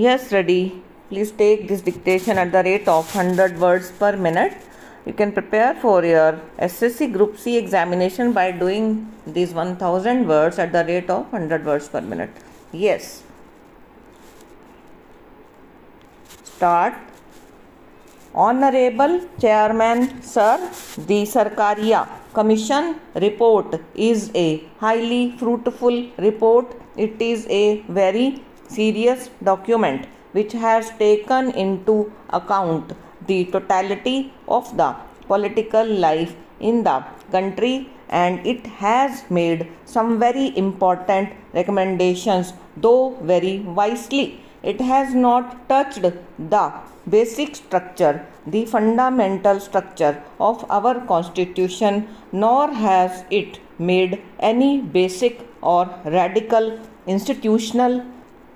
Yes, ready. Please take this dictation at the rate of 100 words per minute. You can prepare for your SSC Group C examination by doing these 1000 words at the rate of 100 words per minute. Yes. Start. Honorable Chairman Sir, the Sarkaria Commission report is a highly fruitful report. It is a very serious document which has taken into account the totality of the political life in the country, and it has made some very important recommendations, though very wisely. It has not touched the basic structure, the fundamental structure of our constitution, nor has it made any basic or radical institutional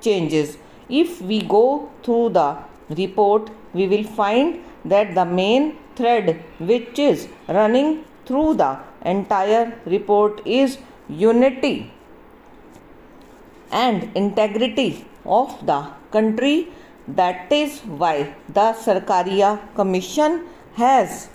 changes. If we go through the report, we will find that the main thread which is running through the entire report is unity and integrity of the country. That is why the Sarkaria Commission has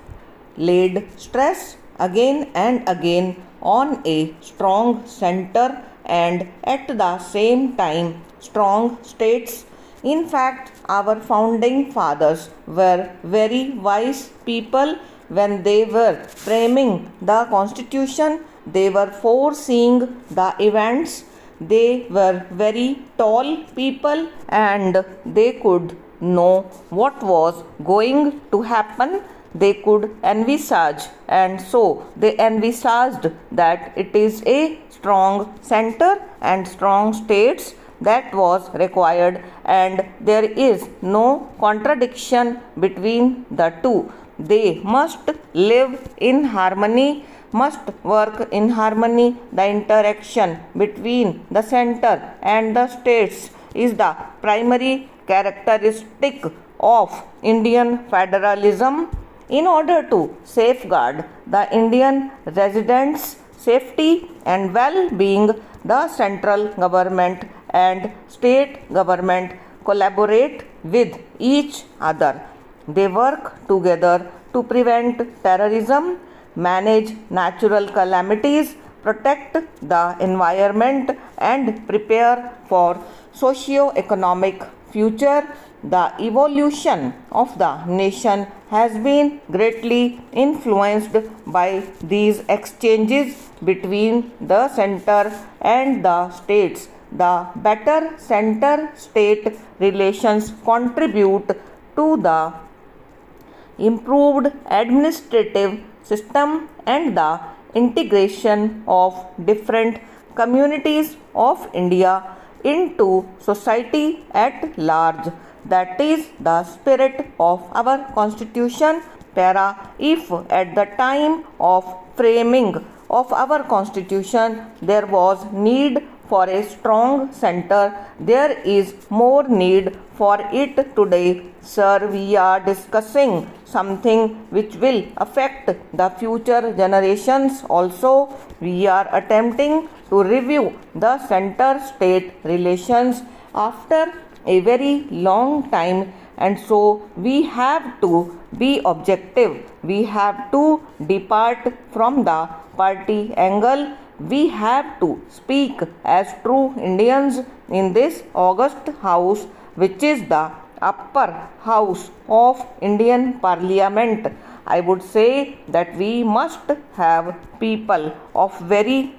laid stress again and again on a strong center and at the same time strong states. In fact, our founding fathers were very wise people when they were framing the constitution. They were foreseeing the events. They were very tall people and they could know what was going to happen. They could envisage, and so they envisaged that it is a strong center and strong states that was required, and there is no contradiction between the two. They must live in harmony, must work in harmony. The interaction between the center and the states is the primary characteristic of Indian federalism. In order to safeguard the Indian residents' safety and well-being, the central government and state government collaborate with each other. They work together to prevent terrorism, manage natural calamities, protect the environment, and prepare for socio-economic future. The evolution of the nation has been greatly influenced by these exchanges between the center and the states. The better center-state relations contribute to the improved administrative system and the integration of different communities of India into society at large. That is the spirit of our constitution. If at the time of framing of our constitution there was need for a strong center, there is more need for it today. Sir, we are discussing something which will affect the future generations also. We are attempting to review the center-state relations after a very long time, and so we have to be objective. We have to depart from the party angle. We have to speak as true Indians in this august house, which is the upper house of Indian Parliament. I would say that we must have people of very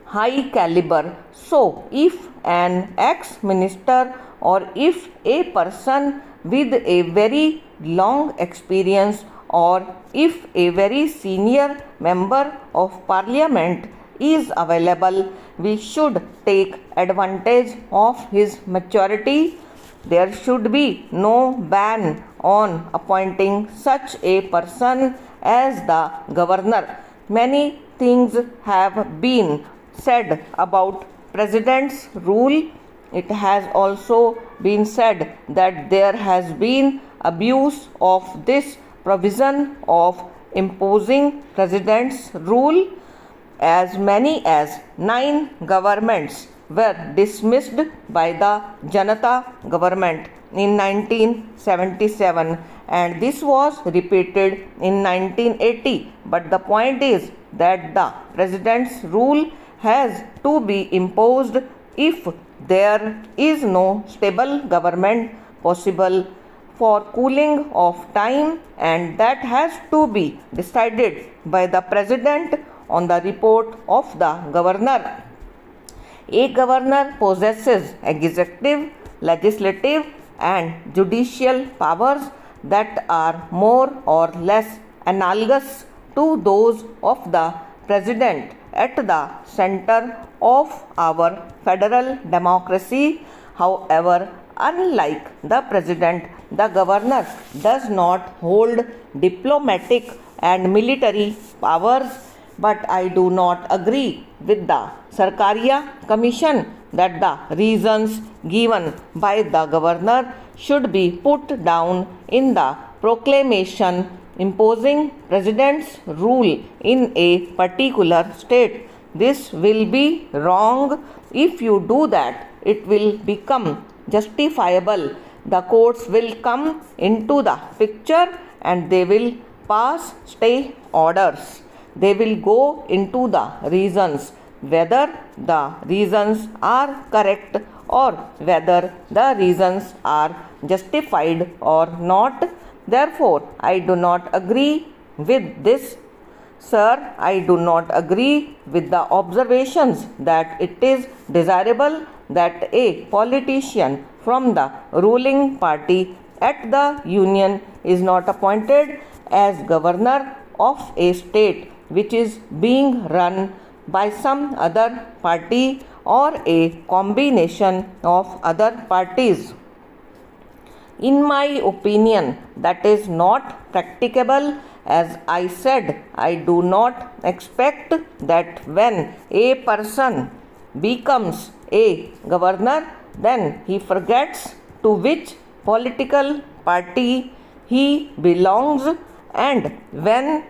high caliber. So, if an ex-minister or if a person with a very long experience or if a very senior member of parliament is available, we should take advantage of his maturity. There should be no ban on appointing such a person as the governor. Many things have been said about president's rule. It has also been said that there has been abuse of this provision of imposing president's rule. As many as 9 governments were dismissed by the Janata government in 1977, and this was repeated in 1980. But the point is that the president's rule has to be imposed if there is no stable government possible for cooling of time, and that has to be decided by the president on the report of the governor. A governor possesses executive, legislative, and judicial powers that are more or less analogous to those of the president at the center of our federal democracy. However, unlike the president, the governor does not hold diplomatic and military powers. But I do not agree with the Sarkaria Commission that the reasons given by the governor should be put down in the proclamation imposing president's rule in a particular state. This will be wrong. If you do that, it will become justifiable. The courts will come into the picture and they will pass stay orders. They will go into the reasons, whether the reasons are correct or whether the reasons are justified or not. Therefore, I do not agree with this. Sir, I do not agree with the observations that it is desirable that a politician from the ruling party at the Union is not appointed as governor of a state which is being run by some other party or a combination of other parties. In my opinion, that is not practicable. As I said, I do not expect that when a person becomes a governor, then he forgets to which political party he belongs, and when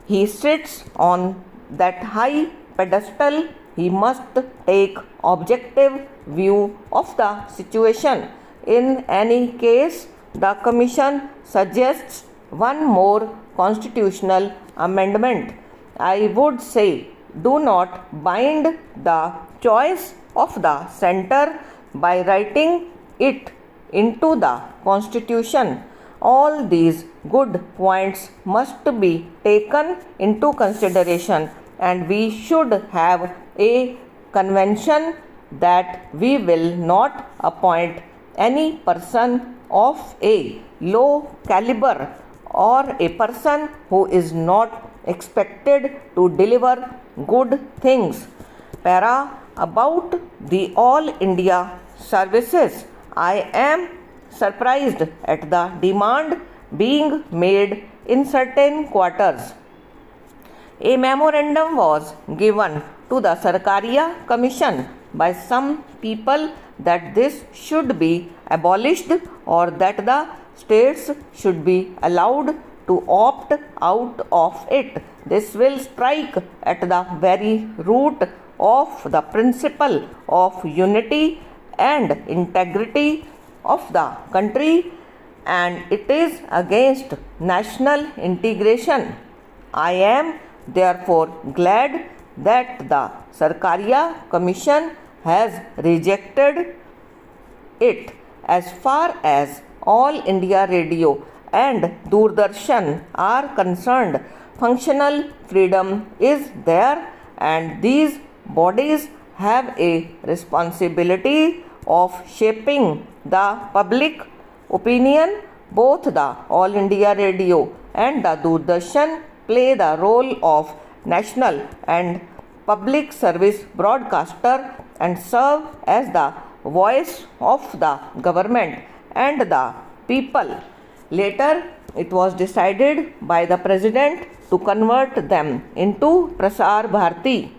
he sits on that high pedestal, he must take objective view of the situation. In any case, the Commission suggests one more constitutional amendment. I would say, do not bind the choice of the centre by writing it into the Constitution. All these good points must be taken into consideration, and we should have a convention that we will not appoint any person of a low caliber or a person who is not expected to deliver good things. Para about the All India services, I am surprised at the demand being made in certain quarters. A memorandum was given to the Sarkaria Commission by some people that this should be abolished or that the states should be allowed to opt out of it. This will strike at the very root of the principle of unity and integrity of the country, and it is against national integration. I am therefore glad that the Sarkaria Commission has rejected it. As far as All India Radio and Doordarshan are concerned, functional freedom is there, and these bodies have a responsibility of shaping the public opinion. Both the All India Radio and the Doordarshan play the role of national and public service broadcaster and serve as the voice of the government and the people. Later, it was decided by the President to convert them into Prasar Bharati.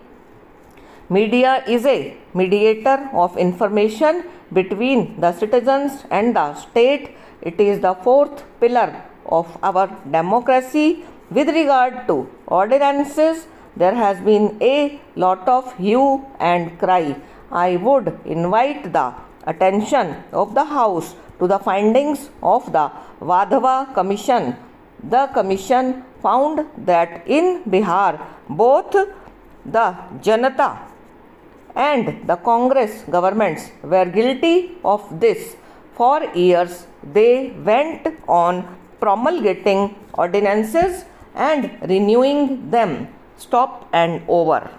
Media is a mediator of information between the citizens and the state. It is the fourth pillar of our democracy. With regard to ordinances, there has been a lot of hue and cry. I would invite the attention of the House to the findings of the Vadhava Commission. The Commission found that in Bihar, both the Janata and the Congress governments were guilty of this. For years, they went on promulgating ordinances and renewing them, stop and over.